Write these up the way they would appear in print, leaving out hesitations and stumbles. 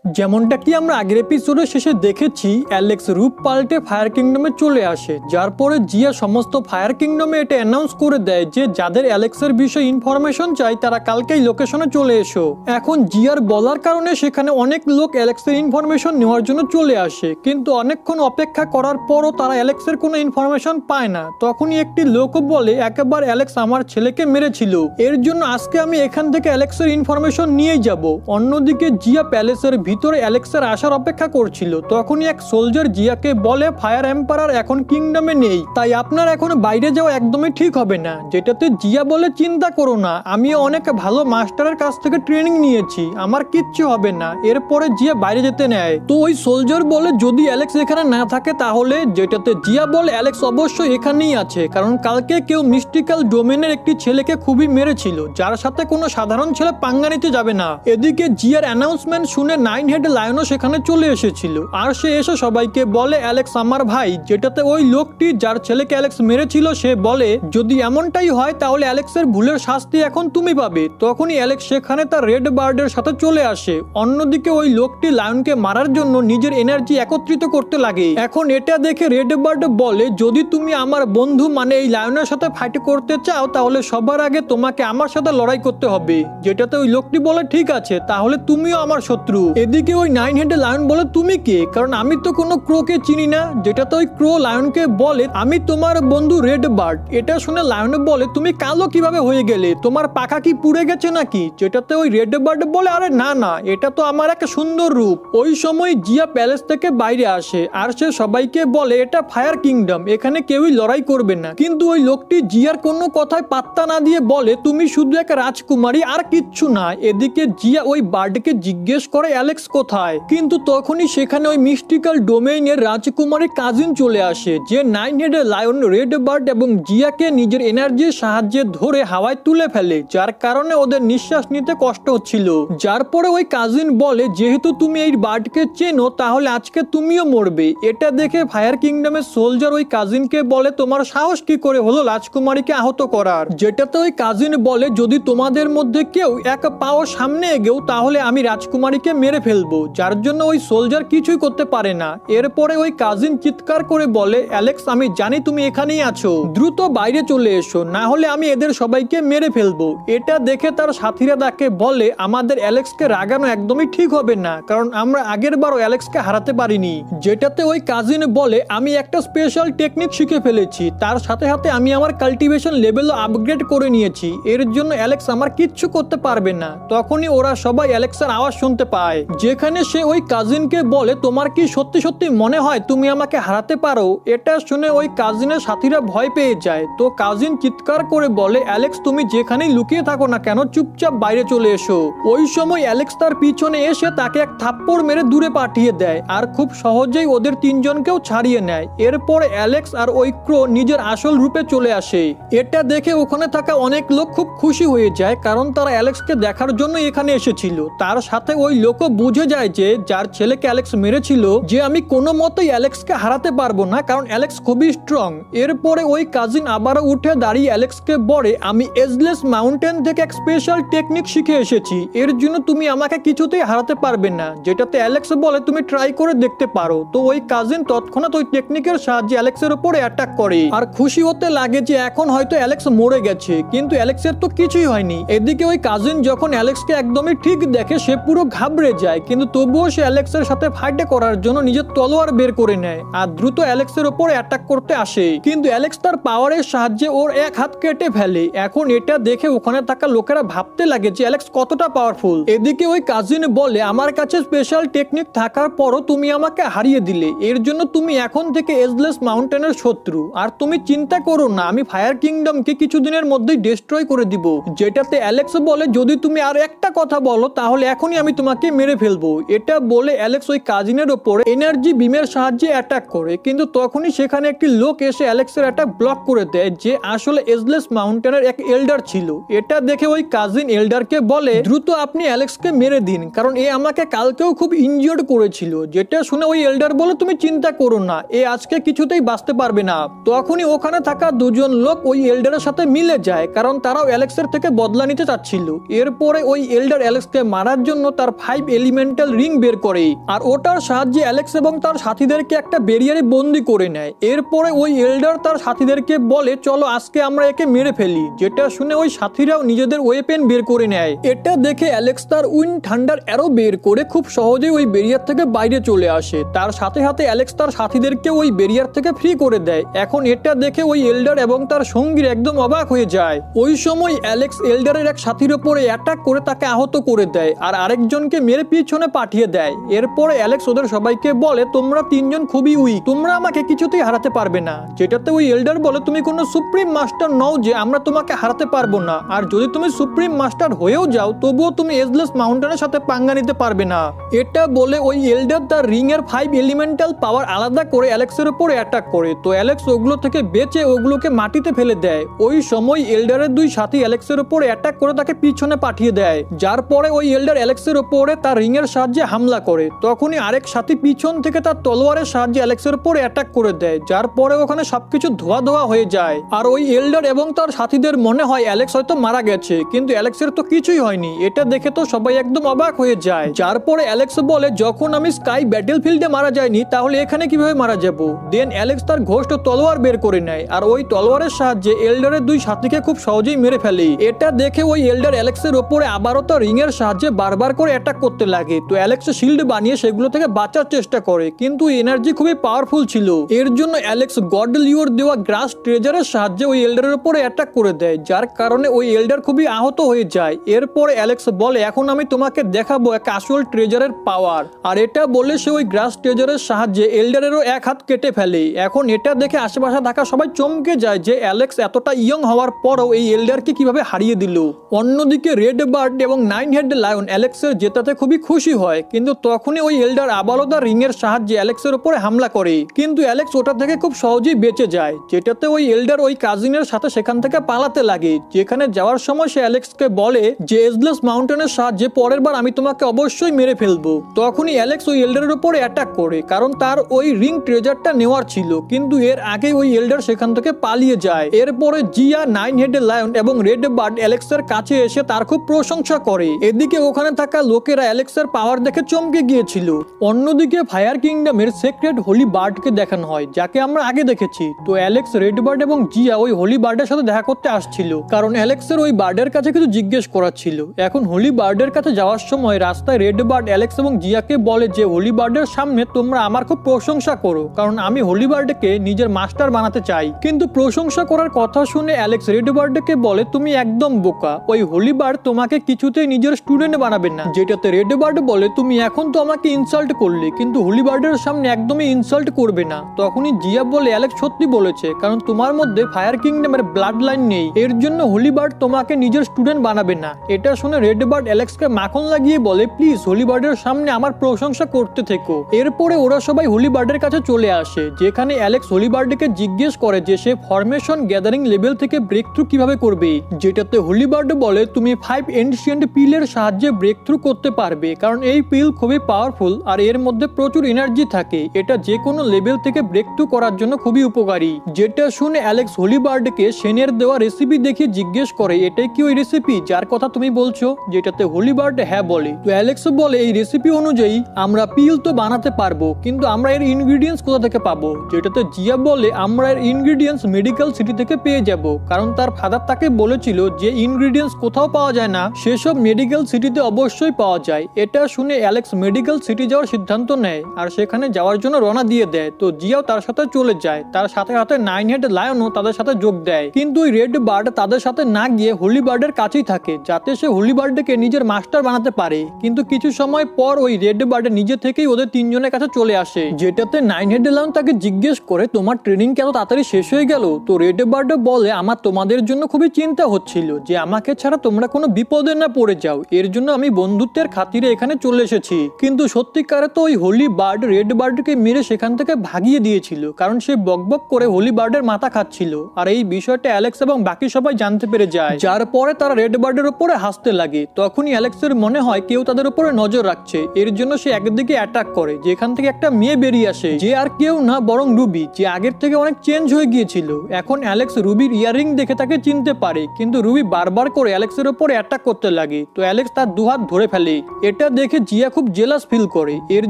যেমনটা কি আমরা আগের এপিসোডের শেষে দেখেছি, অ্যালেক্স রূপ পাল্টে ফায়ার কিংডমে চলে আসে, যার পরে জিয়া সমস্ত ফায়ার কিংডমে এটা অ্যানাউন্স করে দেয় যে যাদের অ্যালেক্সের বিষয়ে ইনফরমেশন চাই তারা কালকেই লোকেশনে চলে এসো। এখন জিয়ার বলার কারণে সেখানে অনেক লোক অ্যালেক্সের ইনফরমেশন নেওয়ার জন্য চলে আসে, কিন্তু অনেকক্ষণ অপেক্ষা করার পরও তারা অ্যালেক্সের কোনো ইনফরমেশন পায় না। তখনই একটি লোকও বলে একবার অ্যালেক্স আমার ছেলেকে মেরেছিল, এর জন্য আজকে আমি এখান থেকে অ্যালেক্সের ইনফরমেশন নিয়েই যাব। অন্যদিকে জিয়া প্যালেসের ভিতরে অ্যালেক্সের আসার অপেক্ষা করছিল, তখনই এক সোলজার জিয়াকে বলে ফায়ার এম্পারার এখন কিংডমে নেই, তাই আপনার এখন বাইরে যাওয়া একদমই ঠিক হবে না। যেটাতে জিয়া বলে চিন্তা করো না, আমি অনেক ভালো মাস্টারের কাছ থেকে ট্রেনিং নিয়েছি, আমার কিচ্ছু হবে না। এরপরে জিয়া বাইরে যেতে নেয়, তো ওই সোলজার বলে যদি অ্যালেক্স এখানে না থাকে তাহলে, যেটাতে জিয়া বলে অ্যালেক্স অবশ্যই এখানেই আছে, কারণ কালকে কেউ মিস্টিক্যাল ডোমেনের একটি ছেলেকে খুবই মেরেছিল, যার সাথে কোনো সাধারণ ছেলে পাঙ্গা নিতে যাবে না। এদিকে জিয়ার অ্যানাউন্সমেন্ট শুনে নাইন হেড লায়নও সেখানে চলে এসেছিল, আর সে এসে সবাইকে বলে অ্যালেক্স আমার ভাই। যেটাতে ওই লোকটি যার ছেলেকে অ্যালেক্স মেরেছিল সে বলে যদি এমনটাই হয় তাহলে অ্যালেক্সের ভুলের শাস্তি এখন তুমি পাবে। তখনই অ্যালেক্স সেখানে তার রেড বার্ডের সাথে চলে আসে। অন্যদিকে ওই লোকটি লায়নকে মারার জন্য নিজের এনার্জি একত্রিত করতে লাগে। এখন এটা দেখে রেড বার্ড বলে যদি তুমি আমার বন্ধু মানে এই লায়নের সাথে ফাইট করতে চাও তাহলে সবার আগে তোমাকে আমার সাথে লড়াই করতে হবে। যেটাতে ওই লোকটি বলে ঠিক আছে, তাহলে তুমিও আমার শত্রু। এদিকে ওই নাইন হেডেড লায়ন বলে তুমি কে, কারণ আমি তো কোনো ক্রোকে চিনি না। যেটাতে ওই ক্রো লায়নকে বলে আমি তোমার বন্ধু রেড বার্ড। এটা শুনে লায়ন বলে তুমি কালো কিভাবে হয়ে গেলে, তোমার পাখা কি পুড়ে গেছে নাকি? যেটাতে ওই রেড বার্ড বলে আরে না না, এটা তো আমার এক সুন্দর রূপ। ওই সময় জিয়া প্যালেস থেকে বাইরে আসে, আর সে সবাইকে বলে এটা ফায়ার কিংডম, এখানে কেউই লড়াই করবে না। কিন্তু ওই লোকটি জিয়ার কোনো কথায় পাত্তা না দিয়ে বলে তুমি শুধু এক রাজকুমারী আর কিচ্ছু না। এদিকে জিয়া ওই বার্ডকে জিজ্ঞেস করে অ্যালেক্স কোথায়, কিন্তু তখনই সেখানে ওই মিস্টিক্যাল ডোমেইনের রাজকুমারী কাজিন চলে আসে, যে nine headed lion, red bird এবং জিয়াকে নিজের এনার্জির সাহায্যে ধরে হাওয়ায় তুলে ফেলে, যার কারণে ওদের নিঃশ্বাস নিতে কষ্ট হচ্ছিল। যার পরে ওই কাজিন বলে যেহেতু তুমি এই বার্ডকে চেনো তাহলে আজকে তুমিও মরবে। এটা দেখে ফায়ার কিংডমের সোলজার ওই কাজিনকে বলে তোমার সাহস কি করে হলো রাজকুমারীকে আহত করার? যেটাতে ওই কাজিন বলে যদি তোমাদের মধ্যে কেউ এক পাও সামনে এগেও তাহলে আমি রাজকুমারীকে মেরে ফেলবো, যার জন্য ওই সোলজার কিছুই করতে পারে না। এরপরে ওই কাজিন চিৎকার করে বলে অ্যালেক্স আমি জানি তুমি এখানেই আছো, দ্রুত বাইরে চলে এসো, না হলে আমি এদের সবাইকে মেরে ফেলবো। এটা দেখে তার সাথীরা তাকে বলে আমাদের অ্যালেক্সকে রাগানো একদমই ঠিক হবে না, কারণ আমরা আগের বারও অ্যালেক্সকে হারাতে পারিনি। যেটাতে ওই কাজিন বলে আমি একটা স্পেশাল টেকনিক শিখে ফেলেছি, তার সাথে সাথে আমি আমার কাল্টিভেশন লেভেলও আপগ্রেড করে নিয়েছি, এর জন্য অ্যালেক্স আমার কিচ্ছু করতে পারবে না। তখনই ওরা সবাই অ্যালেক্সের আওয়াজ শুনতে পায়, যেখানে সে ওই কাজিনকে বলে তোমার কি সত্যি সত্যি মনে হয় তুমি আমাকে হারাতে পারো? এটা শুনে ওই কাজিনের সাথীরা ভয় পেয়ে যায়। তো কাজিন চিৎকার করে বলে অ্যালেক্স তুমি যেখানেই লুকিয়ে থাকো না কেন চুপচাপ বাইরে চলে এসো। ওই সময় অ্যালেক্স তার পিছনে এসে তাকে এক থাপ্পড় মেরে দূরে পাঠিয়ে দেয়, আর খুব সহজেই ওদের তিনজনকেও ছাড়িয়ে নেয়। এরপর অ্যালেক্স আর ওই ক্রো নিজের আসল রূপে চলে আসে। এটা দেখে ওখানে থাকা অনেক লোক খুব খুশি হয়ে যায়, কারণ তারা অ্যালেক্সকে দেখার জন্য এখানে এসেছিল। তার সাথে ওই লোকও বুঝে যায় যে যার ছেলেকে অ্যালেক্স মেরেছিল যে আমি কোনো মতেই অ্যালেক্সকে হারাতে পারবো না, কারণ অ্যালেক্স খুবই স্ট্রং। এরপরে ওই কাজিন আবারও উঠে দাঁড়িয়ে অ্যালেক্সকে বলে আমি এজলেস মাউন্টেন থেকে এক স্পেশাল টেকনিক শিখে এসেছি, এর জন্য তুমি আমাকে কিছুতেই হারাতে পারবে না। যেটাতে অ্যালেক্স বলে তুমি ট্রাই করে দেখতে পারো। তো ওই কাজিন তৎক্ষণাৎ ওই টেকনিকের সাহায্যে অ্যালেক্সের উপরে অ্যাটাক করে, আর খুশি হতে লাগে যে এখন হয়তো অ্যালেক্স মরে গেছে, কিন্তু অ্যালেক্সের তো কিছুই হয়নি। এদিকে ওই কাজিন যখন অ্যালেক্সকে একদমই ঠিক দেখে সে পুরো ঘাবড়ে যায়, কিন্তু তবুও সে অ্যালেক্সের সাথে ফাইট করার জন্য নিজের তলোয়ার বের করে নেয় আর দ্রুত অ্যালেক্সের উপর অ্যাটাক করতে আসে, কিন্তু অ্যালেক্স তার পাওয়ারের সাহায্যে ওর এক হাত কেটে ফেলে। এখন এটা দেখে ওখানে থাকা লোকেরা ভাবতে লাগে যে অ্যালেক্স কতটা পাওয়ারফুল। এদিকে ওই কাজিন বলে আমার কাছে স্পেশাল টেকনিক থাকার পরও তুমি আমাকে হারিয়ে দিলে, এর জন্য তুমি এখন থেকে এজলেস মাউন্টেনের শত্রু। আর তুমি চিন্তা করো না, আমি ফায়ার কিংডমকে কিছুদিনের মধ্যেই ডিস্ট্রয় করে দিব। যেটাতে অ্যালেক্স বলে যদি তুমি আর একটা কথা বলো তাহলে এখনই আমি তোমাকে মেরে ফেলবো। এটা বলে অ্যালেক্স ওই কাজিনের উপরে এনার্জি বিমের সাহায্যে অ্যাটাক করে, কিন্তু তখনই সেখানে একটি লোক এসে অ্যালেক্সের অ্যাটাক ব্লক করে দেয়, যে আসলে এজলেস মাউন্টেনের এক এল্ডার ছিল। এটা দেখে ওই কাজিন এল্ডারকে বলে দ্রুত আপনি অ্যালেক্সকে মেরে দিন, কারণ এ আমাকে কালকেও খুব ইনজিওর্ড করেছিল। যেটা শুনে ওই এল্ডার বলে তুমি চিন্তা করো না, এ আজকে কিছুতেই বাঁচতে পারবে না। তখনই ওখানে থাকা দুজন লোক ওই এল্ডারের সাথে মিলে যায়, কারণ তারাও অ্যালেক্সের থেকে বদলা নিতে চাচ্ছিল। এরপরে ওই এল্ডার অ্যালেক্সকে মারার জন্য তার 5 এলিমেন্ট এলিমেন্টাল রিং বের করে আর ওটার সাহায্যে অ্যালেক্স এবং তার সাথীদেরকে একটা ব্যারিয়ারে বন্দি করে নেয়। এরপরে ওই এল্ডার তার সাথীদেরকে বলে চলো আজকে আমরা একে মেরে ফেলি, যেটা শুনে ওই সাথীরাও নিজেদের ওয়েপেন বের করে নেয়। এটা দেখে অ্যালেক্স তার উইন্ড থান্ডার অ্যারো বের করে খুব সহজেই ওই ব্যারিয়ার থেকে বাইরে চলে আসে। তার সাথে সাথে অ্যালেক্স তার সাথীদেরকে ওই ব্যারিয়ার থেকে ফ্রি করে দেয়। এখন এটা দেখে ওই এল্ডার এবং তার সঙ্গীর একদম অবাক হয়ে যায়। ওই সময় অ্যালেক্স এল্ডারের এক সাথীর উপরে অ্যাটাক করে তাকে আহত করে দেয় আর আরেকজনকে মেরে পিছনে পাঠিয়ে দেয়। এরপরে অ্যালেক্স ওদের সবাইকে বলে তোমরা তিনজন খুবই উইক, তোমরা আমাকে কিছুতেই হারাতে পারবে না। যেটাতে ওই এল্ডার বলে তুমি কোনো সুপ্রিম মাস্টার নও যে আমরা তোমাকে হারাতে পারবো না, আর যদি তুমি সুপ্রিম মাস্টার হয়েও যাও তবুও তুমি এজলেস মাউন্টেনের সাথে পাঙ্গা নিতে পারবে না। এটা বলে ওই এল্ডার তার রিং এর 5 এলিমেন্টাল পাওয়ার আলাদা করে অ্যালেক্সের উপর অ্যাটাক করে। তো অ্যালেক্স ওগুলো থেকে বেঁচে ওগুলোকে মাটিতে ফেলে দেয়। ওই সময় এল্ডারের দুই সাথী অ্যালেক্সের উপর অ্যাটাক করে তাকে পিছনে পাঠিয়ে দেয়, যার পরে ওই এল্ডার অ্যালেক্সের উপরে তার রিং এর সাহায্যে হামলা করে। তখনই আরেক সাথী পিছন থেকে তার তলোয়ারের সাহায্যে অ্যালেক্সের উপর অ্যাটাক করে দেয়, যার পরে ওখানে সবকিছু ধোয়া ধোয়া হয়ে যায়। আর ওই এল্ডার এবং তার সাথীদের মনে হয় অ্যালেক্স হয়তো মারা গেছে, কিন্তু অ্যালেক্সের তো কিছুই হয়নি। এটা দেখে তো সবাই একদম অবাক হয়ে যায়। যার পরে অ্যালেক্স বলে যখন আমি স্কাই ব্যাটেলফিল্ডে মারা যায়নি তাহলে এখানে কিভাবে মারা যাব। দেন অ্যালেক্স তার ঘোষ্ট তলোয়ার বের করে নেয় আর ওই তলোয়ারের সাহায্যে এল্ডারের দুই সাথীকে খুব সহজেই মেরে ফেলে। এটা দেখে ওই এল্ডার অ্যালেক্সের উপরে আবারও তার রিং এর সাহায্যে বারবার করে অ্যাটাক করতে লাগে। তো অ্যালেক্স শিল্ড বানিয়ে সেগুলো থেকে বাঁচার চেষ্টা করে, কিন্তু এনার্জি খুবই পাওয়ারফুল ছিল। এর জন্য অ্যালেক্স গড লিওর দেওয়া গ্রাস ট্রেজারের সাহায্যে ওই এল্ডারের উপরে অ্যাটাক করে দেয়, যার কারণে ওই এল্ডার খুবই আহত হয়ে যায়। এরপরে অ্যালেক্স বলে এখন আমি তোমাকে দেখাবো এক আসল ট্রেজারের পাওয়ার। আর এটা বলে সে ওই গ্রাস ট্রেজারের সাহায্যে এল্ডারেরও এক হাত কেটে ফেলে। এখন এটা দেখে আশেপাশে থাকা সবাই চমকে যায় যে অ্যালেক্স এতটা ইয়ং হওয়ার পরও এই এল্ডারকে কিভাবে হারিয়ে দিল। অন্যদিকে রেড বার্ড এবং 9 হেড লায়ন অ্যালেক্সের জেতাতে খুবই খুশি হয়, কিন্তু তখনই ওই এল্ডার আবারও তার রিং এর সাহায্যে অ্যালেক্সের উপরে হামলা করে, কিন্তু অ্যালেক্স ওটা থেকে খুব সহজেই বেঁচে যায়। যেটাতে ওই এল্ডার ওই কাজিনের সাথে সেখান থেকে পালাতে লাগে। যেখানে যাওয়ার সময় সে অ্যালেক্সকে বলে যে এজলেস মাউন্টেনের সাহায্যে পরের বার আমি তোমাকে অবশ্যই মেরে ফেলবো। তখনই অ্যালেক্স ওই এল্ডারের উপরে অ্যাটাক করে, কারণ তার ওই রিং ট্রেজারটা নেওয়ার ছিল, কিন্তু এর আগে ওই এল্ডার সেখান থেকে পালিয়ে যায়। এরপরে জিয়া, 9 হেড লায়ন এবং রেড বার্ড অ্যালেক্সের কাছে এসে তার খুব প্রশংসা করে। এদিকে ওখানে থাকা লোকেরা অ্যালেক্সের পাওয়ার দেখে চমকে গিয়েছিল। অন্যদিকে ফায়ার কিংডমের সেক্রেট হোলি বার্ডকে দেখানো হয়, যাকে আমরা আগে দেখেছি। তো অ্যালেক্স, রেড বার্ড এবং জিয়া ওই হোলি বার্ডের সাথে দেখা করতে আসছিল, কারণ অ্যালেক্সের ওই বার্ডের কাছে কিছু জিজ্ঞেস করার ছিল। এখন হোলি বার্ডের কাছে যাওয়ার সময় রাস্তায় রেড বার্ড অ্যালেক্স এবং জিয়াকে বলে যে হোলি বার্ডের সামনে তোমরা আমার খুব প্রশংসা করো, কারণ আমি হোলি বার্ডকে নিজের মাস্টার বানাতে চাই। কিন্তু প্রশংসা করার কথা শুনে অ্যালেক্স রেড বার্ডকে বলে তুমি একদম বোকা, ওই হোলি বার্ড তোমাকে কিছুতেই নিজের স্টুডেন্ট বানাবে না। যেটাতে রেড বার্ড বলে তুমি এখন তো আমাকে ইনসাল্ট করলে, কিন্তু হোলি বার্ডের সামনে একদমই ইনসাল্ট করবে না। তখনই জিয়া বলে অ্যালেক্স সত্যি বলেছে, কারণ তোমার মধ্যে ফায়ার কিংডমের ব্লাড লাইন নেই, এর জন্য হোলি বার্ড তোমাকে নিজের স্টুডেন্ট বানাবে না। এটা শুনে রেড বার্ড অ্যালেক্সকে মাখন লাগিয়ে বলে প্লিজ হোলি বার্ডের সামনে আমার প্রশংসা করতে থেকো। এরপরে ওরা সবাই হোলি বার্ডের কাছে চলে আসে, যেখানে অ্যালেক্স হোলি বার্ডকে জিজ্ঞেস করে যে সে ফরমেশন গ্যাদারিং লেভেল থেকে ব্রেক থ্রু কিভাবে করবে। যেটাতে হোলি বার্ড বলে তুমি 5 এনশিয়েন্ট পিলের সাহায্যে ব্রেক থ্রু করতে পারবে, কারণ এই পিল খুবই পাওয়ারফুল আর এর মধ্যে প্রচুর এনার্জি থাকে। এটা যে কোনো লেভেল থেকে ব্রেক থ্রু করার জন্য খুবই উপকারী। যেটা শুনে অ্যালেক্স হোলি বার্ডকে সেনের দেওয়া রেসিপি দেখিয়ে জিজ্ঞেস করে এটাই কি ওই রেসিপি যার কথা তুমি বলছো। যেটাতে হোলি বার্ড হ্যাঁ বলে। তো অ্যালেক্স বলে এই রেসিপি অনুযায়ী আমরা পিল তো বানাতে পারবো, কিন্তু আমরা এর ইনগ্রিডিয়েন্টস কোথা থেকে পাবো। যেটাতে জিয়া বলে আমরা এর ইনগ্রিডিয়েন্টস মেডিকেল সিটি থেকে পেয়ে যাব, কারণ তার ফাদার তাকে বলেছিল যে ইনগ্রিডিয়েন্টস কোথাও পাওয়া যায় না সেসব মেডিকেল সিটিতে অবশ্যই পাওয়া যায়। এটা শুনে অ্যালেক্স মেডিকেল সিটি যাওয়ার সিদ্ধান্ত নেয় আর সেখানে যাওয়ার জন্য রওনা দিয়ে দেয়। তো জিয়াও তার সাথে চলে যায়, তার সাথে সাথে 9 হেড লায়নও তাদের সাথে যোগ দেয়, কিন্তু ওই রেড বার্ড তাদের সাথে না গিয়ে হোলি বার্ডের কাছেই থাকে, যাতে সে হোলি বার্ডকে নিজের মাস্টার বানাতে পারে। কিন্তু কিছু সময় পর ওই রেড বার্ড নিজে থেকেই ওদের তিনজনের কাছে চলে আসে, যেটাতে 9 হেড লায়ন তাকে জিজ্ঞেস করে তোমার ট্রেনিং কেন তাড়াতাড়ি শেষ হয়ে গেল। তো রেড বার্ড বলে আমার তোমাদের জন্য খুবই চিন্তা হচ্ছিল যে আমাকে ছাড়া তোমরা কোনো বিপদে না পড়ে যাও, এর জন্য আমি বন্ধুত্বের খাতিরে এখানে চলে এসেছি। কিন্তু সত্যিকারে তো ওই হোলি বার্ড রেড বার্ডকে মেরে সেখান থেকে ভাগিয়ে দিয়েছিল, কারণ সে বকবক করে হোলি বার্ডের মাথা খাচ্ছিল। আর এই বিষয়টা অ্যালেক্স এবং বাকি সবাই জানতে পেরে যায়, যার পরে তারা রেড বার্ডের উপরে হাসতে লাগে। তখনই অ্যালেক্সের মনে হয় কেউ তাদের উপরে নজর রাখছে, এর জন্য সে একদিকে অ্যাটাক করে, যেখান থেকে একটা মেয়ে বেরিয়ে আসে, যে আর কেউ না বরং রুবি, যে আগের থেকে অনেক চেঞ্জ হয়ে গিয়েছিল। এখন অ্যালেক্স রুবির ইয়াররিং দেখে তাকে চিনতে পারে, কিন্তু রুবি বারবার করে অ্যালেক্সের উপরে অ্যাটাক করতে লাগে। তো অ্যালেক্স তার দুহাত ধরে ফেলে। এটা এটা দেখে জিয়া খুব জেলাস ফিল করে। এর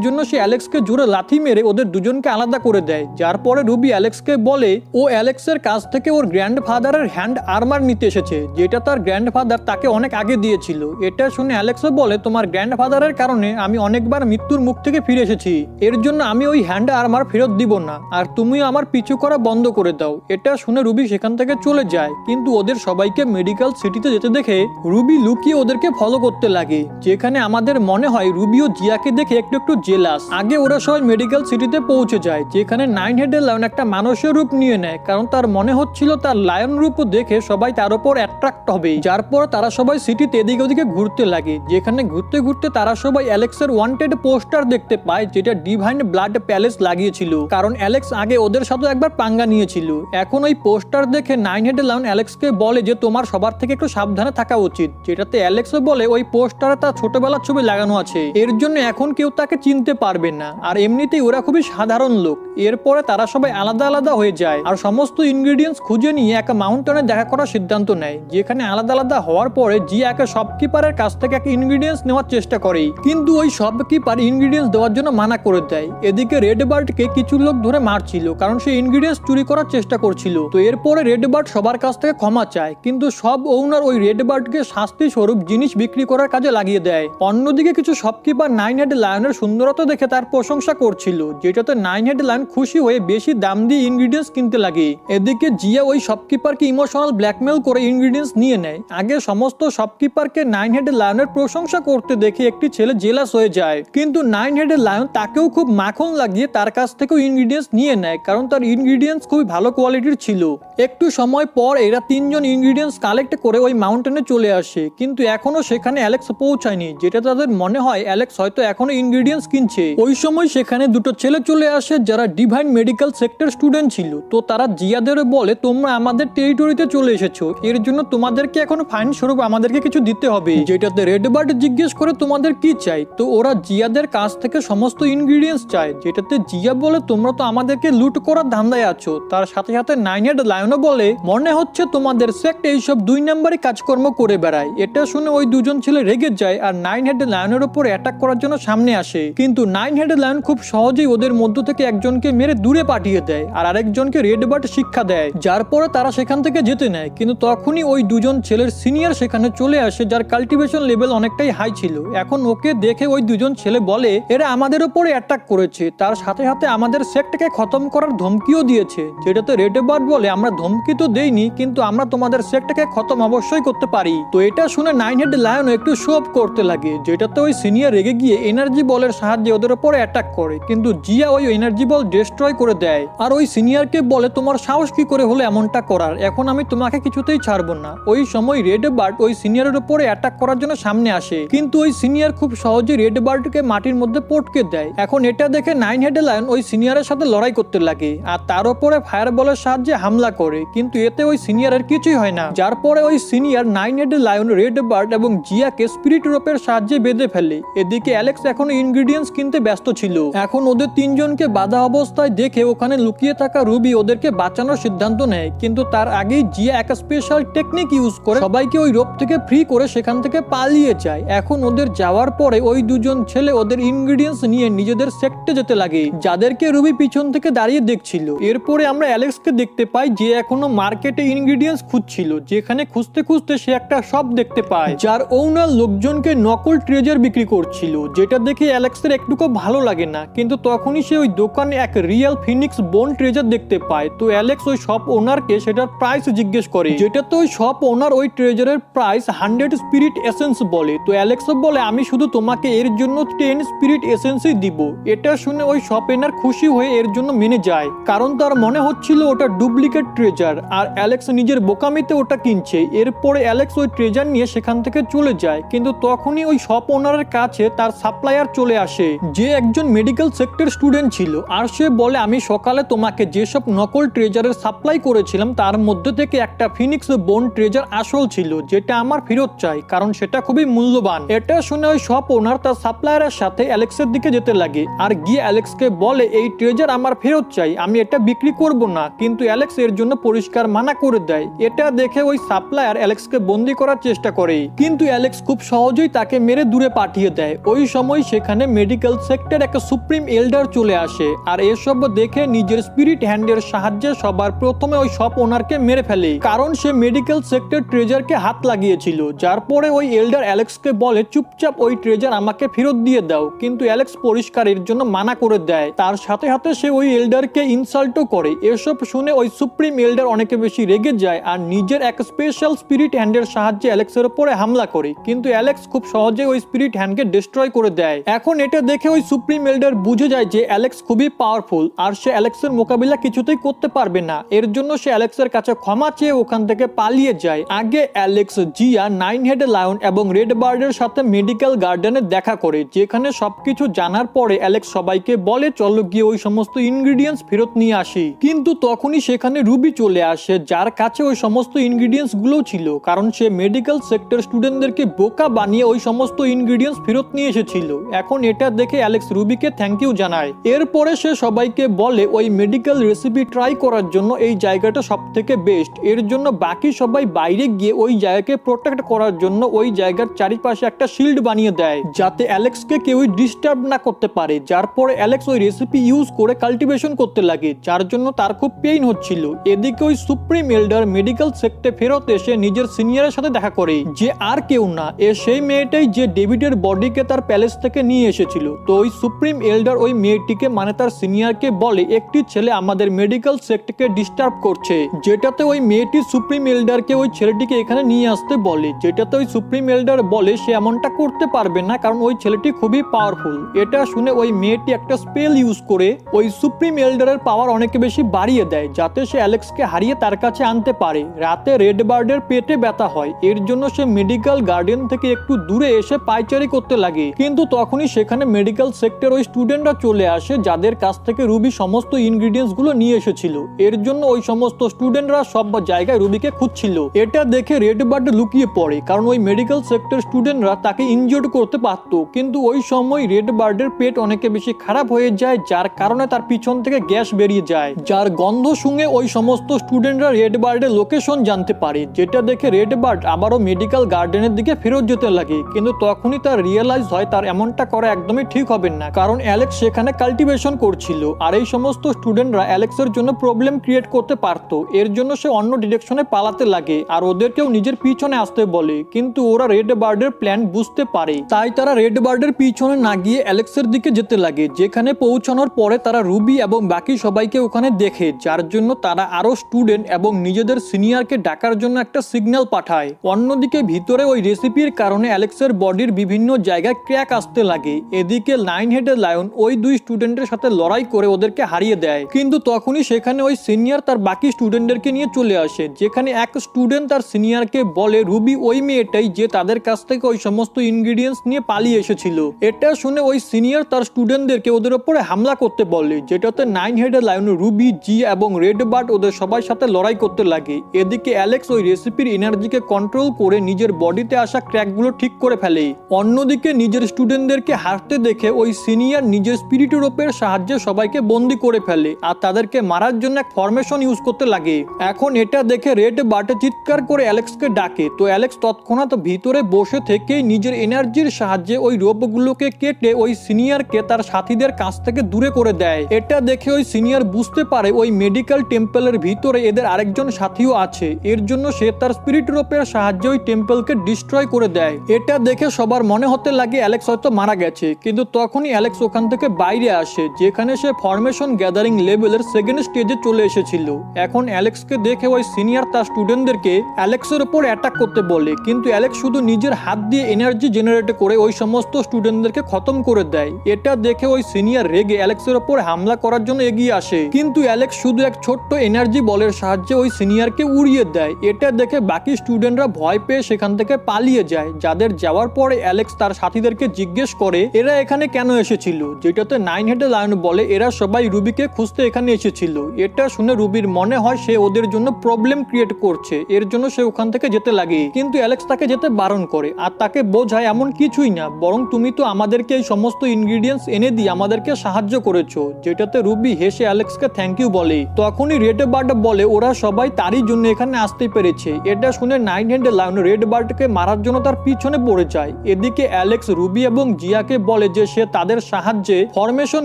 জন্য সে অ্যালেক্সকে জোরে লাথি মেরে ওদের দুজনকে আলাদা করে দেয়। যার পরে রুবি অ্যালেক্সকে বলে ও অ্যালেক্সের কাছ থেকে ওর গ্র্যান্ডফাদারের হ্যান্ড আর্মার নিতে এসেছে, যেটা তার গ্র্যান্ডফাদার তাকে অনেক আগে দিয়েছিল। এটা শুনে অ্যালেক্সও বলে তোমার গ্র্যান্ডফাদারের কারণে আমি অনেকবার মৃত্যুর মুখ থেকে ফিরে এসেছি, এর জন্য আমি ওই হ্যান্ড আর্মার ফেরত দিব না, আর তুমিও আমার পিছু করা বন্ধ করে দাও। এটা শুনে রুবি সেখান থেকে চলে যায়, কিন্তু ওদের সবাইকে মেডিকেল সিটিতে যেতে দেখে রুবি লুকিয়ে ওদেরকে ফলো করতে লাগে, যেখানে আমাদের মনে হয় রুবি ও জিয়াকে দেখে একটু একটু জেলাস। আগে ওরা সবাই মেডিকেল সিটিতে পৌঁছে যায়, যেখানে নাইন হেডের লায়ন একটা মানুষের রূপ নিয়ে নেয়, কারণ তার মনে হচ্ছিল তার লায়ন রূপ দেখে সবাই তার উপর অ্যাট্রাক্ট হবে। যার পর তারা সবাই সিটিতে এদিকে ওদিকে ঘুরতে লাগে, যেখানে ঘুরতে ঘুরতে তারা সবাই অ্যালেক্সের ওয়ান্টেড পোস্টার দেখতে পায়, যেটা ডিভাইন ব্লাড প্যালেস লাগিয়েছিল, কারণ অ্যালেক্স আগে ওদের সাথে একবার পাঙ্গা নিয়েছিল। এখন ওই পোস্টার দেখে নাইন হেডের লায়ন অ্যালেক্সকে বলে যে তোমার সবার থেকে একটু সাবধানে থাকা উচিত, যেটাতে অ্যালেক্সও বলে ওই পোস্টারে তার ছোটবেলার ছবি লাগানো আছে, এর জন্য এখন কেউ তাকে চিনতে পারবে না, আর এমনিতেই ওরা খুবই সাধারণ লোক। এরপরে তারা সবাই আলাদা আলাদা হয়ে যায় আর সমস্ত ইনগ্রেডিয়েন্টস খুঁজে নিয়ে একটা মাউন্টেনে দেখা করার সিদ্ধান্ত নেয়, যেখানে আলাদা আলাদা হওয়ার পরে জিয়া একটা শপকিপারের কাছ থেকে একটা ইনগ্রেডিয়েন্টস নেওয়ার চেষ্টা করে, কিন্তু ওই শপকিপার ইনগ্রেডিয়েন্টস দেওয়ার জন্য মানা করে দেয়। এদিকে রেড বার্ডকে কিছু লোক ধরে মারছিল, কারণ সে ইনগ্রেডিয়েন্টস চুরি করার চেষ্টা করছিল। তো এরপরে রেড বার্ড সবার কাছ থেকে ক্ষমা চায়, কিন্তু সব ওনার ওই রেড বার্ডকে শাস্তি স্বরূপ জিনিস বিক্রি করার কাজে লাগিয়ে দেয়। অন্যদিকে কিছু শপকিপার নাইন হেড লায়নের সুন্দরতা দেখে তার প্রশংসা করছিল, যেটাতে নাইন হেড লায়ন খুশি হয়ে বেশি দাম দিয়ে ইনগ্রেডিয়েন্টস কিনতে লাগে। এদিকে জিয়া ওই শপকিপারকে ইমোশনাল ব্ল্যাকমেল করে ইনগ্রেডিয়েন্টস নিয়ে নেয়। আগে সমস্ত শপকিপারকে নাইন হেড লায়নের প্রশংসা করতে দেখে একটি ছেলে জেলাস হয়ে যায়, কিন্তু নাইন হেড লায়ন তাকেও খুব মাখন লাগিয়ে তার কাছ থেকেও ইনগ্রেডিয়েন্টস নিয়ে নেয়, কারণ তার ইনগ্রেডিয়েন্টস খুবই ভালো কোয়ালিটির ছিল। একটু সময় পর এরা তিনজন ইনগ্রেডিয়েন্টস কালেক্ট করে ওই মাউন্টেনে চলে আসে, কিন্তু এখনো সেখানে অ্যালেক্স পৌঁছায়নি, যেটা তাদের মনে হয় অ্যালেক্স হয়তো এখনো ইনগ্রেডিয়েন্টস কিনছে। ওই সময় সেখানে দুটো ছেলে চলে আসে যারা ডিভাইন মেডিকেল সেক্টর স্টুডেন্ট ছিল। তো তারা জিয়াদের বলে তোমরা আমাদের টেরিটরিতে চলে এসেছো, এর জন্য তোমাদেরকে এখন ফাইন স্বরূপ আমাদেরকে কিছু দিতে হবে। যেটাতে রেড বার্ড জিজ্ঞেস করে তোমাদের কি চাই, তো ওরা জিয়াদের কাছ থেকে সমস্ত ইনগ্রেডিয়েন্টস চায়, যেটাতে জিয়া বলে তোমরা তো আমাদেরকে লুট করার ধান্দায় আছো। তার সাথে সাথে নাইন হেড লায়নও বলে মনে হচ্ছে তোমাদের সেক্ট এইসব 2 নম্বরই কাজকর্ম করে বেড়ায়। এটা শুনে ওই দুজন ছেলে রেগে যায় আর নাইন হেড লায়নের উপর অ্যাটাক করার জন্য সামনে আসে, কিন্তু নাইন হেড লায়ন খুব সহজেই ওদের মধ্য থেকে একজনকে মেরে দূরে পাঠিয়ে দেয় আর আরেকজনকে রেড বার্ড শিক্ষা দেয়, যার পরে তারা সেখান থেকে যেতে নেয়। কিন্তু তখনই ওই দুজন ছেলের সিনিয়র সেখানে চলে আসে, যার কাল্টিভেশন লেভেল অনেকটাই হাই ছিল। এখন ওকে দেখে ওই দুজন ছেলে বলে এরা আমাদের উপরে অ্যাটাক করেছে, তার সাথে সাথে আমাদের সেক্টকে খতম করার ধমকিও দিয়েছে। যেটাতে রেড বার্ড বলে আমরা ধমকি তো দেইনি, কিন্তু আমরা তোমাদের সেক্টকে খতম অবশ্যই করতে পারি। তো এটা শুনে নাইন হেড লায়ন একটু শো অফ করতে লাগে, যেটাতে ওই সিনিয়র রেগে গিয়ে এনার্জি বলের সাহায্যে ওদের উপরে অ্যাটাক করে, কিন্তু জিয়া ওই এনার্জি বল ডিস্ট্রয় করে দেয় আর ওই সিনিয়রকে বলে তোমার সাহস কি করে হলো এমনটা করার, এখন আমি তোমাকে কিছুতেই ছাড়বো না। ওই সময় রেড বার্ড ওই সিনিয়রের উপরে অ্যাটাক করার জন্য সামনে আসে, কিন্তু ওই সিনিয়র খুব সহজে রেড বার্ডকে মাটির মধ্যে পটকে দেয়। এখন এটা দেখে নাইন হেড লায়ন ওই সিনিয়রের সাথে লড়াই করতে লাগে আর তার উপরে ফায়ার বলের সাহায্যে হামলা করে, কিন্তু এতে ওই সিনিয়রের কিছুই হয় না। যার পরে ওই senior nine head lion, red bird এবং জিয়াকে স্পিরিট রোপের সাহায্যে বেঁধে ফেলে। এদিকে অ্যালেক্স এখনো ইনগ্রেডিয়েন্টস কিনতে ব্যস্ত ছিল। এখন ওদের তিনজনকে বাধা অবস্থায় দেখে ওখানে লুকিয়ে থাকা রুবি ওদেরকে বাঁচানোর সিদ্ধান্ত নেয়, কিন্তু তার আগেই জিয়া একটা স্পেশাল টেকনিক ইউজ করে সবাইকে ওই রোপ থেকে ফ্রি করে সেখান থেকে পালিয়ে যায়। এখন ওদের যাওয়ার পরে ওই দুজন ছেলে ওদের ইনগ্রেডিয়েন্টস নিয়ে নিজেদের সেক্টে যেতে লাগে, যাদেরকে রুবি পিছন থেকে দাঁড়িয়ে দেখছিল। এরপরে আমরা অ্যালেক্সকে দেখতে পাই যে এখনো মার্কেটে ইনগ্রেডিয়েন্টস খুঁজছিল, যেখানে খুঁজতে খুঁজতে সে একটা শপ দেখতে পায় যার ওনার লোকজনকে নকল ট্রেজার বিক্রি করছিল, যেটা দেখে অ্যালেক্সের একটুকু ভালো লাগে না। কিন্তু তখনই সে ওই দোকানে এক রিয়েল ফিনিক্স বোন ট্রেজার দেখতে পায়। তো অ্যালেক্স ওই শপ ওনারকে সেটার প্রাইস জিজ্ঞেস করে, যেটাতে ওই শপ ওনার ওই ট্রেজারের প্রাইস 100 স্পিরিট এসেন্স বলে। তো অ্যালেক্স বলে আমি শুধু তোমাকে এর জন্য 10 স্পিরিট এসেন্সই দিব। এটা শুনে ওই শপ ওনার খুশি হয়ে এর জন্য মেনে যায়, কারণ তার মনে হচ্ছিল ওটা ডুপ্লিকেট ট্রেজার আর অ্যালেক্স নিজের বোকামিতে ওটা কিনছে। এরপরে অ্যালেক্স ওই ট্রেজার নিয়ে সেখান থেকে চলে যায়, কিন্তু তখনই ওই শপ ওনারের কাছে তার সাপ্লায়ার চলে আসে, যে একজন মেডিকেল সেক্টর স্টুডেন্ট ছিল। আর সে বলে আমি সকালে তোমাকে যেসব নকল ট্রেজারের সাপ্লাই করেছিলাম তার মধ্যে থেকে একটা ফিনিক্স বোন ট্রেজার আসল ছিল, যেটা আমার ফেরত চাই, কারণ সেটা খুবই মূল্যবান। এটা শুনে ওই শপ ওনার তার সাপ্লায়ারের সাথে অ্যালেক্সের দিকে যেতে লাগে আর গিয়ে অ্যালেক্সকে বলে এই ট্রেজার আমার ফেরত চাই, আমি এটা বিক্রি করব না। কিন্তু অ্যালেক্স এর জন্য পরিষ্কার মানা করে দেয়। এটা দেখে ওই সাপ্লায়ার অ্যালেক্সকে বন্দি করার চেষ্টা করে, কিন্তু অ্যালেক্স খুব সহজেই তাকে মেরে দূরে পাঠিয়ে দেয়। ওই সময় সেখানে মেডিকেল সেক্টর একটা সুপ্রিম এল্ডার চলে আসে, আর এসব দেখে নিজের স্পিরিট হ্যান্ডের সাহায্যে সবার প্রথমে ওই শপ ওনারকে মেরে ফেলে, কারণ সে মেডিকেল সেক্টর ট্রেজারকে হাত লাগিয়েছিল। যার পরে ওই এল্ডার অ্যালেক্সকে বলে চুপচাপ ওই ট্রেজার আমাকে ফেরত দিয়ে দাও, কিন্তু অ্যালেক্স পরিষ্কার এর জন্য মানা করে দেয়। তার সাথে সাথে সে ওই এল্ডারকে ইনসাল্টও করে। এসব শুনে ওই সুপ্রিম এল্ডার অনেক বেশি রেগে যায় আর নিজের এক স্পেশাল স্পিরিট হ্যান্ডের সাহায্যে অ্যালেক্সের উপরে হামলা করে, কিন্তু অ্যালেক্স খুব সহজে ওই স্পিরিট হ্যান্ডকে ডিস্ট্রয় করে দেয়। এখন এটা দেখে ওই সুপ্রিম এল্ডার বুঝে যায় যে অ্যালেক্স খুবই পাওয়ারফুল আর সে অ্যালেক্সের মোকাবিলা কিছুতেই করতে পারবে না। এর জন্য সে অ্যালেক্সের কাছে ক্ষমা চেয়ে ওখান থেকে পালিয়ে যায়। আগে Alex, Zia, nine head lion এবং রেড বার্ডের সাথে মেডিকেল গার্ডেনে দেখা করে, যেখানে সবকিছু জানার পরে অ্যালেক্স সবাইকে বলে চলো গিয়ে ওই সমস্ত ইনগ্রিডিয়েন্টস ফেরত নিয়ে আসি। কিন্তু তখনই সেখানে রুবি চলে আসে, যার কাছে ওই সমস্ত ইনগ্রিডিয়েন্টস গুলো ছিল, কারণ সে মেডিকেল সেক্টর স্টুডেন্টদেরকে বোকা বানিয়ে ওই সমস্ত ইনগ্রিডিয়েন্টস ফেরত নিয়ে এসেছিল। এখন এটা দেখে অ্যালেক্স রুবিকে থ্যাংক ইউ জানায়। এরপরে সে সবাইকে বলে ওই মেডিকেল রেসিপি ট্রাই করার জন্য এই জায়গাটা সব থেকে বেস্ট। এর জন্য বাকি সবাই বাইরে গিয়ে ওই জায়গাকে প্রোটেক্ট করার জন্য ওই জায়গার চারিপাশে একটা শিল্ড বানিয়ে দেয়, যাতে অ্যালেক্সকে কেউই ডিস্টার্ব না করতে পারে। যার পরে অ্যালেক্স ওই রেসিপি ইউজ করে কাল্টিভেশন করতে লাগে, যার জন্য তার খুব পেইন হচ্ছিল। এদিকে ওই সুপ্রিম এল্ডার মেডিকেল সেক্টরে ফেরত এসে নিজের সিনিয়রের সাথে দেখা করে, যে আর কেউ না, সেই মেয়েটাই যে ডেভিডের বডিকে তার প্যালেস থেকে নিয়ে এসেছিল। তো ওই সুপ্রিম এল্ডার ওই মেয়েটিকে মানে তার সিনিয়রকে বলে একটি ছেলে আমাদের মেডিকেল সেক্টরকে ডিস্টার্ব করছে, যেটাতে ওই মেয়েটি সুপ্রিম এল্ডারকে ওই ছেলেটিকে এখানে নিয়ে আসতে বলে, যেটাতে ওই সুপ্রিম এল্ডার বলে সে এমনটা করতে পারবে না কারণ ওই ছেলেটি খুবই পাওয়ারফুল। এটা শুনে ওই মেয়েটি একটা স্পেল ইউজ করে ওই সুপ্রিম এল্ডারের পাওয়ার অনেক বেশি বাড়িয়ে দেয়, যাতে সে অ্যালেক্সকে হারিয়ে তার কাছে আনতে পারে। রাতে রেড বার্ডের পেটে ব্যথা হয়, এর জন্য সে মেডিকেল গার্ডেন থেকে একটু দূরে এসে পায়চারি করতে লাগে, কিন্তু তখনই সেখানে মেডিকেল সেক্টর ওই স্টুডেন্টরা চলে আসে, যাদের কাছ থেকে রুবি সমস্ত ইনগ্রিডিয়েন্টস গুলো নিয়ে এসেছিল। এর জন্য ওই সমস্ত স্টুডেন্টরা সব জায়গায় রুবিকে খুঁজছিল। এটা দেখে রেড বার্ড লুকিয়ে পড়ে, কারণ ওই মেডিকেল সেক্টর স্টুডেন্টরা তাকে ইনজিওর্ড করতে পারত, কিন্তু ওই সময় রেড বার্ডের পেট অনেক বেশি খারাপ হয়ে যায়, যার কারণে তার পিছন থেকে গ্যাস বেরিয়ে যায়, যার গন্ধ শুঙে ওই সমস্ত স্টুডেন্টরা রেড বার্ডের লোকেশন জানতে পারে। যেটা দেখে রেড বার্ড আবারও মেডিকেল গার্ডেনের দিকে ফেরত যেতে লাগে, কিন্তু তখনই তার রিয়েলাইজ হয় তার এমনটা করা একদমই ঠিক হবে না, কারণ অ্যালেক্স সেখানে কাল্টিভেশন করছিল আর এই সমস্ত স্টুডেন্টরা অ্যালেক্সের জন্য প্রবলেম ক্রিয়েট করতে পারত। এর জন্য সে অন্য ডিরেকশনে পালাতে লাগে আর ওদেরকেও নিজের পিছনে আসতে বলে, কিন্তু ওরা রেড বার্ডের প্ল্যান বুঝতে পারে, তাই তারা রেড বার্ডের পিছনে না গিয়ে অ্যালেক্সের দিকে যেতে লাগে। যেখানে পৌঁছানোর পরে তারা রুবি এবং বাকি সবাইকে ওখানে দেখে, যার জন্য তারা আরো স্টুডেন্ট এবং নিজেদের সিনিয়রকে ডাকার জন্য একটা সিগন্যাল পাঠায়। অন্যদিকে ভিতরে ওই রেসিপির কারণে অ্যালেক্সের বডির বিভিন্ন জায়গায় ক্র্যাক আসতে লাগে। এদিকে নাইন হেডের লায়ন ওই দুই স্টুডেন্টের সাথে লড়াই করে ওদেরকে হারিয়ে দেয়, কিন্তু তখনই সেখানে ওই সিনিয়র তার বাকি স্টুডেন্টদেরকে নিয়ে চলে আসে। যেখানে এক স্টুডেন্ট তার সিনিয়রকে বলে রুবি ওই মেয়েটাই যে তাদের কাছ থেকে ওই সমস্ত ইনগ্রিডিয়েন্টস নিয়ে পালিয়ে এসেছিল। এটা শুনে ওই সিনিয়র তার স্টুডেন্টদেরকে ওদের উপরে হামলা করতে বলে, যেটাতে নাইন হেডের লায়ন, রুবি, জি এবং রেড বার্ড ওদের সবার সাথে লড়াই করতে লাগে। এদিকে অ্যালেক্স ওই রেসিপির এনার্জিকে কন্ট্রোল করে নিজের বডিতে আসা ক্র্যাকগুলো ঠিক করে ফেলে। অন্যদিকে নিজের স্টুডেন্টদেরকে হারতে দেখে ওই সিনিয়র নিজের স্পিরিট রূপের সাহায্যে সবাইকে বন্দি করে ফেলে আর তাদেরকে মারার জন্য এক ফরমেশন ইউজ করতে লাগে। এখন এটা দেখে রেড বার্ড চিৎকার করে অ্যালেক্সকে ডাকে, তো অ্যালেক্স তৎক্ষণাৎ ভিতরে বসে থেকেই নিজের এনার্জির সাহায্যে ওই রোপগুলোকে কেটে ওই সিনিয়রকে তার সাথীদের কাছ থেকে দূরে করে দেয়। এটা দেখে ওই সিনিয়র বুঝতে পারে ওই মেডিকেল টেম্পলের ভিতরে এদের আরেকজন সাথীও আছে, এর জন্য সে তার স্পিরিট রূপের সাহায্যে ওই টেম্পলকে ডিস্ট্রয় করে দেয়। এটা দেখে সবার মনে হতে লাগে অ্যালেক্স হয়তো মারা গেছে, কিন্তু তখনই অ্যালেক্স ওখান থেকে বাইরে আসে, যেখানে সে ফরমেশন গ্যাদারিং লেভেলের সেকেন্ড স্টেজে চলে এসেছিল। এখন অ্যালেক্সকে দেখে ওই সিনিয়র তার স্টুডেন্টদেরকে অ্যালেক্সের উপর অ্যাটাক করতে বলে, কিন্তু অ্যালেক্স শুধু নিজের হাত দিয়ে এনার্জি জেনারেট করে ওই সমস্ত স্টুডেন্টদেরকে খতম করে দেয়। এটা দেখে ওই সিনিয়র রেগে অ্যালেক্সের উপর হামলা করার জন্য এগিয়ে আসে, কিন্তু অ্যালেক্স শুধু এক ছোট্ট এনার্জি বলের সাহায্যে ওই সিনিয়রকে উড়িয়ে দেয়। এটা দেখে বাকি স্টুডেন্টরা ভয় পেয়ে সেখান থেকে পালিয়ে যায়, যাদের যাওয়ার পরে অ্যালেক্স তার সাথীদেরকে জিজ্ঞেস করে এরা এখানে কেন এসেছিল, যেটাতে নাইন হেডের লায়ন বলে এরা সবাই রুবিকে খুঁজতে এখানে এসেছিল। এটা শুনে রুবির মনে হয় সে ওদের জন্য প্রবলেম ক্রিয়েট করছে, এর জন্য সে ওখান থেকে যেতে লাগে, কিন্তু অ্যালেক্স তাকে যেতে বারণ করে আর তাকে বোঝায় এমন কিছুই না, বরং তুমি তো আমাদেরকে এই সমস্ত ইনগ্রিডিয়েন্টস এনে দিয়ে আমাদেরকে সাহায্য করেছো। যেটাতে রুবি হেসে অ্যালেক্সকে থ্যাংক ইউ বলে। তখনই রেড বার্ড বলে ওরা সবাই তারই জন্য এখানে আসতে পেরেছে। এটা শুনে নাইন হেডের লায়ন রেড বার্ডকে মারার জন্য তার পিছনে পড়ে যায়। এদিকে অ্যালেক্স রুবি এবং জিয়াকে বলে যে সে তাদের সাহায্যে ফরমেশন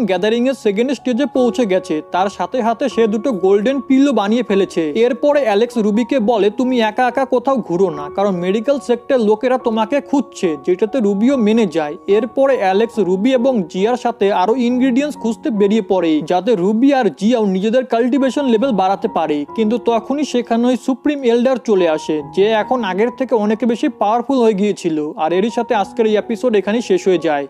গ্যাদারিং এর সেকেন্ড স্টেজে পৌঁছে গেছে, তার সাথে সাথে সে দুটো গোল্ডেন পিলও বানিয়ে ফেলেছে। এরপরে অ্যালেক্স রুবিকে বলে তুমি একা একা কোথাও ঘুরো না, কারণ মেডিকেল সেক্টর লোকেরা তোমাকে খুঁজছে, যেটাতে রুবিও মেনে যায়। এরপরে অ্যালেক্স রুবি এবং জিয়ার সাথে আরো ইনগ্রিডিয়েন্টস খুঁজতে বেরিয়ে পড়ে যাতে রুবি আর জিয়াও নিজেদের কাল্টিভেশন লেভেল বাড়াতে পারে। কিন্তু তখনই সেখানে ওই সুপ্রিম এল্ডার চলে আসে, যে এখন আগের থেকে অনেক বেশি পাওয়ারফুল হয়ে গিয়েছিল। আর এরই সাথে আজকের এই এপিসোড এখানেই শেষ হয়ে যায়।